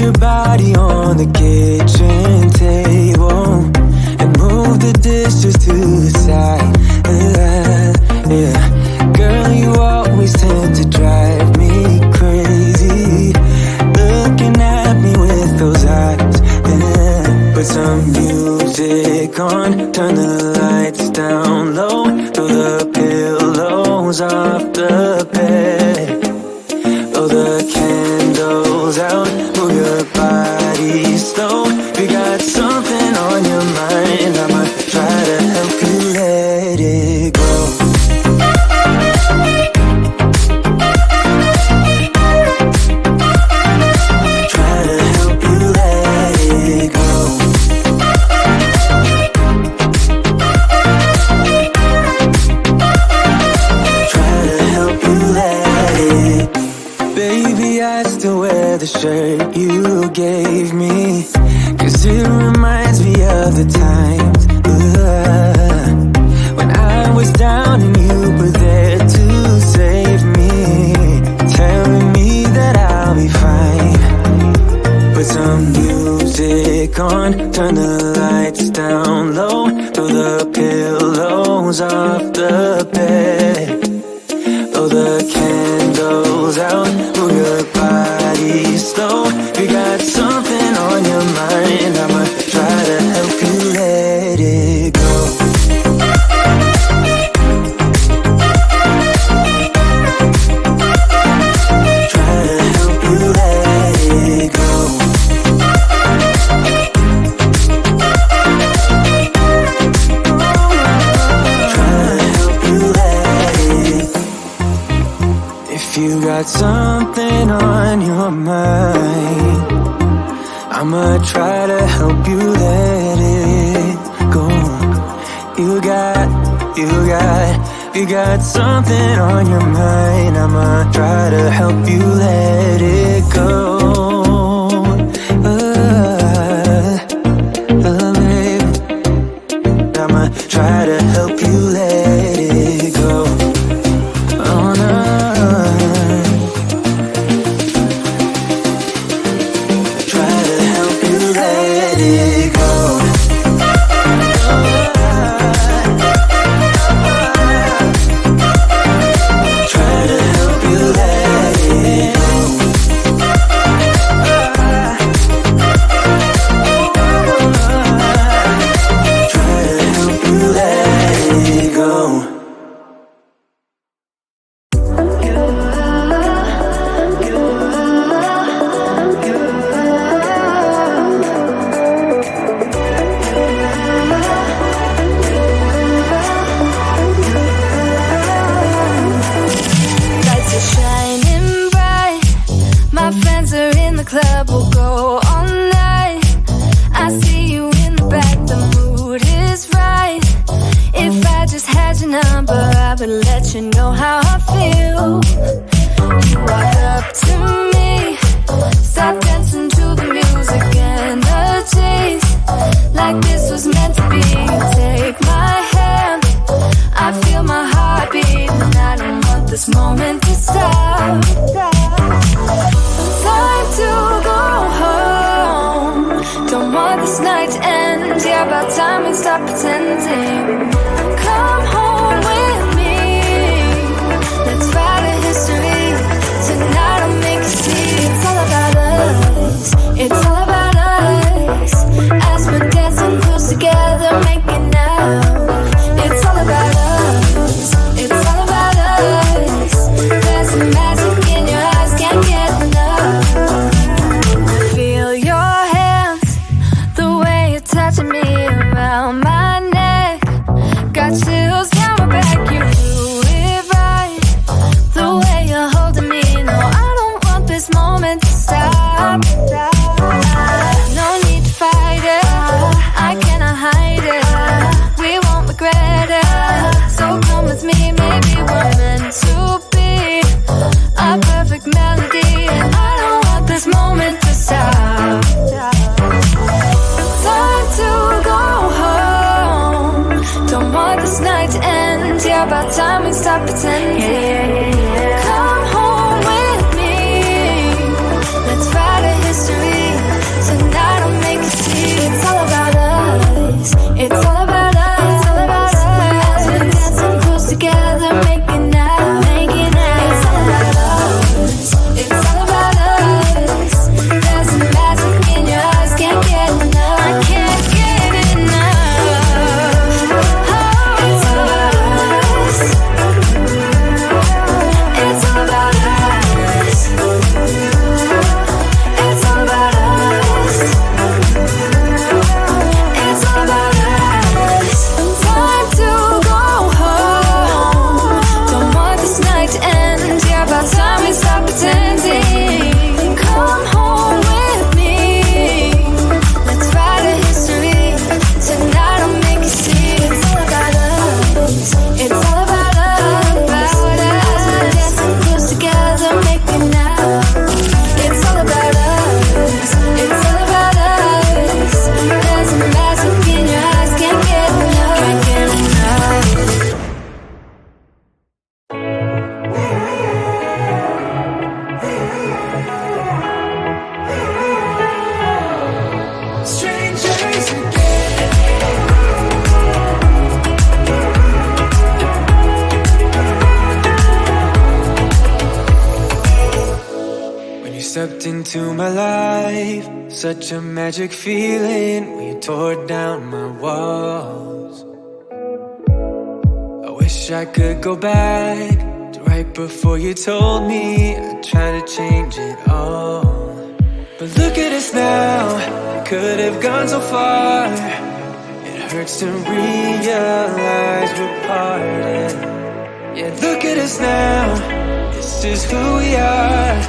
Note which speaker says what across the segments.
Speaker 1: your body on the kitchen table and move the dishes to the side. Yeah, girl, you always tend to drive me crazy, looking at me with those eyes. Yeah. Put some music on, turn the lights down low, throw the pillows off the bed, blow the candles out, move your body slow. You got something on your mind, I'ma try to help you let it go. Try to help you let it go. Try to help you let it. Baby, I still wear the shirt you gave me, 'cause it reminds me of the times when I was down and you were there to save me, telling me that I'll be fine. Put some music on, turn the lights down low, throw the pillows off the bed, blow the candles out, move your body slow. You got something on your mind, I'ma try to help you let it go. Try to help you let it go. Try to help you let it. If you got something on your mind, I'ma try to help you let it go. You got something on your mind, I'ma try to help you let it go. Baby, I'ma try to help you let it go. Oh no. Try to help you let it go. Try to help you let it go. Try to help you let it go.
Speaker 2: Lights are shining bright. My friends are in the club, we'll go all night. I see you in the back, the mood is right. If I just had your number, I would let you know how I feel. You walk up to me, start dancing to the music and the chase, like this was meant to be. Take my hand, I feel my heart beat, and I don't want this moment to stop. Time to go home, don't want this night to end. Yeah, about time we stop pretending. Come home with me, let's write a history. Tonight I'll make you see it's all about us. It's all about us. As we're dancing close together, making out. It's all about us. It's all about us. There's some magic in your eyes, can't get enough. Feel your hands, the way you're touching me around my neck. Got
Speaker 1: stepped into my life, such a magic feeling when you tore down my walls. I wish I could go back to right before you told me I'd try to change it all. But look at us now, could have gone so far. It hurts to realize we're parted. Yeah, look at us now, this is who we are.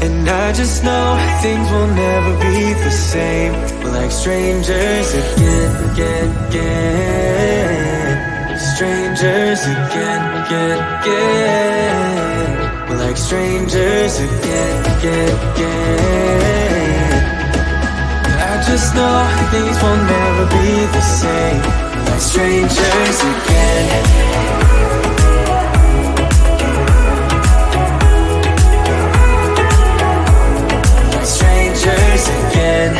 Speaker 1: And I just know things will never be the same. We're like strangers again. Strangers again. We're like strangers again. I just know things will never be the same. We're like strangers again. Again,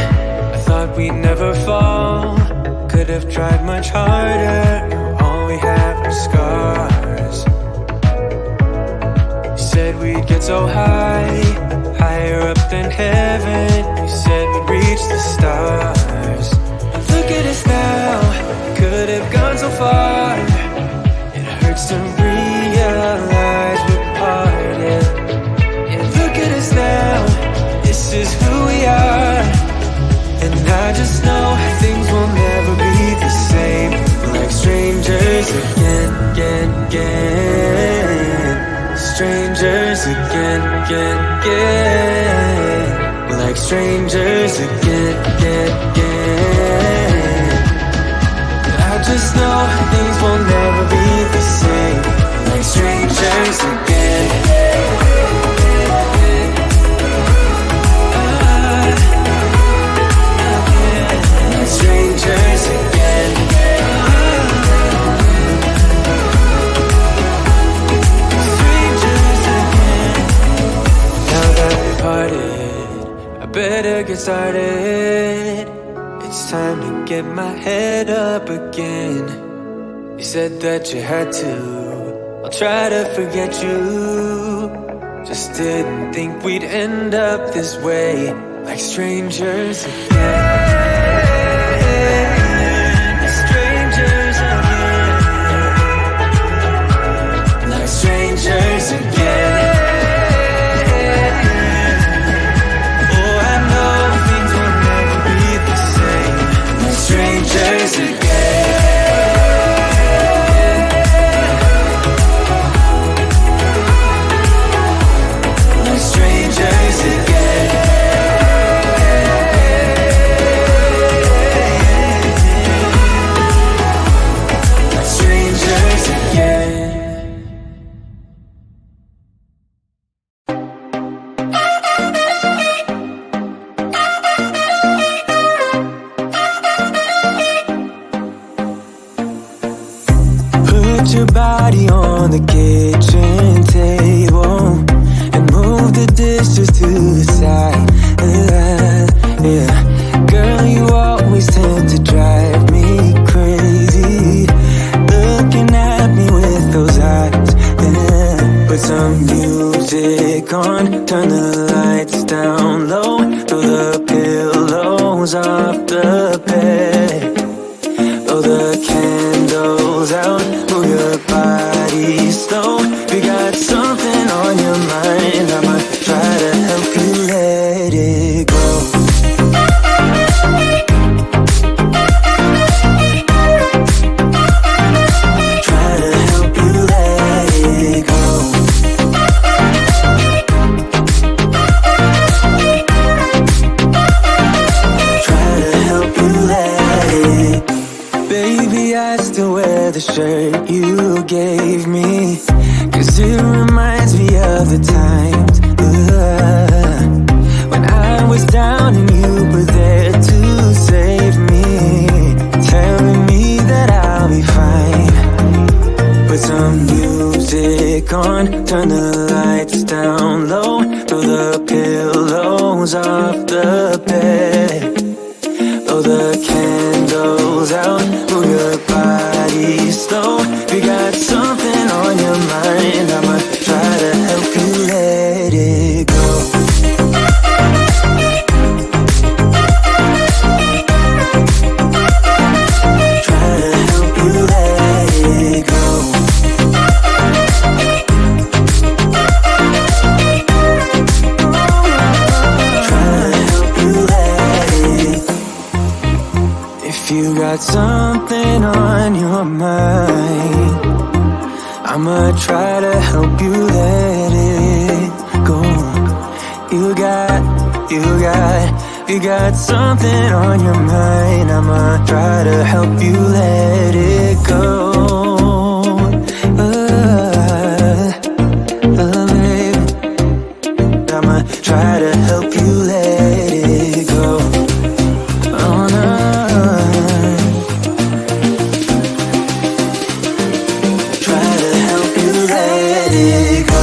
Speaker 1: I thought we'd never fall. Could have tried much harder. Now all we have are scars. You said we'd get so high, higher up than heaven. You said we'd reach the stars. But look at us now, could have gone so far. It hurts to realize we're parted. Yeah, look at us now, this is who we are. And I just know things will never be the same. We're like strangers again. Strangers again. We're like strangers again. I just know things will never be the same. We're like strangers again. Strangers again. Strangers again. Now that we parted, I better get started. It's time to get my head up again. You said that you had to, I'll try to forget you. Just didn't think we'd end up this way, like strangers again. Strangers again. Oh, I know things will never be the same. Like strangers again. Like strangers again. Like strangers again. Your body on the kitchen table and move the dishes to the side. Yeah, girl, you always tend to drive me crazy, looking at me with those eyes. Yeah, put some music on, turn the lights down low, throw the pillows off the bed, blow the candles out. Move your body slow. You got something on your mind. I'ma try to help you let it go. Try to help you let it go. Try to help you let it. Baby, I still wear the shirt you gave me, 'cause it reminds me of the times when I was down and you were there to save me, telling me that I'll be fine. Put some music on, turn the lights down low, throw the pillows off the bed, blow the candles out, move your body slow. You got something on your mind. I'ma try to help you let it go. got something on your mind. I'ma try to help you let it go. You got something on your mind. I'ma try to help you let it go. Baby, I'ma try to help you let it go. Oh no. Try to help you let it go.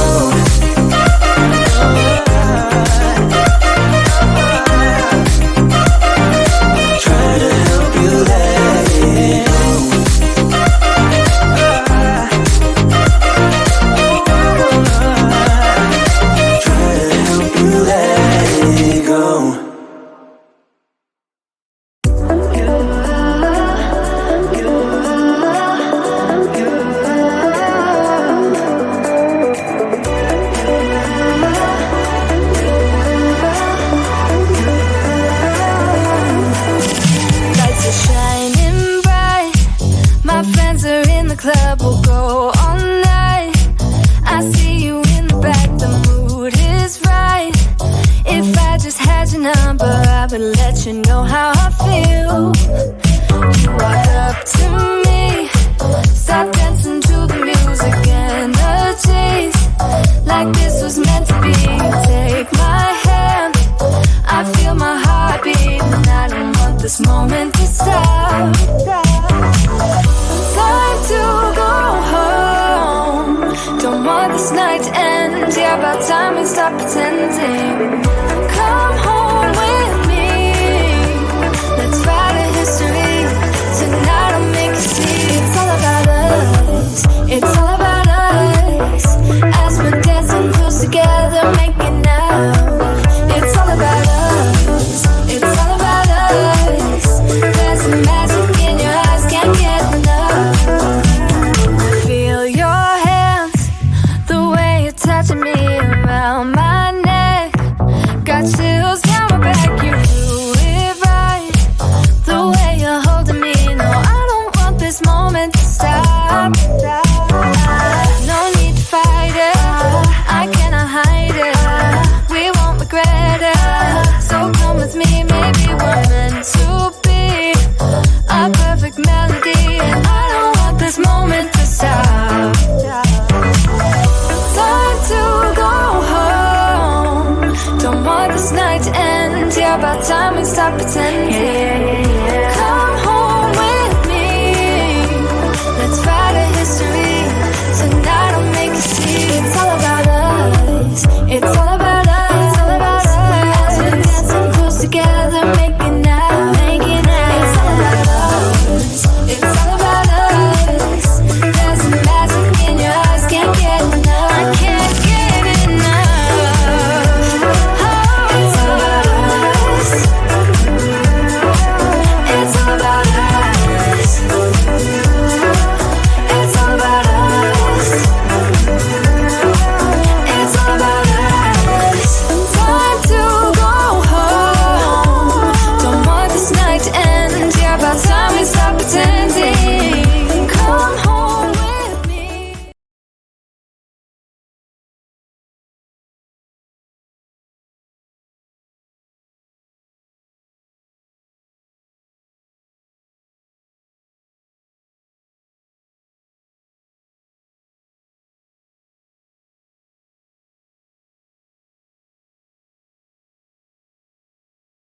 Speaker 2: About time we stop pretending.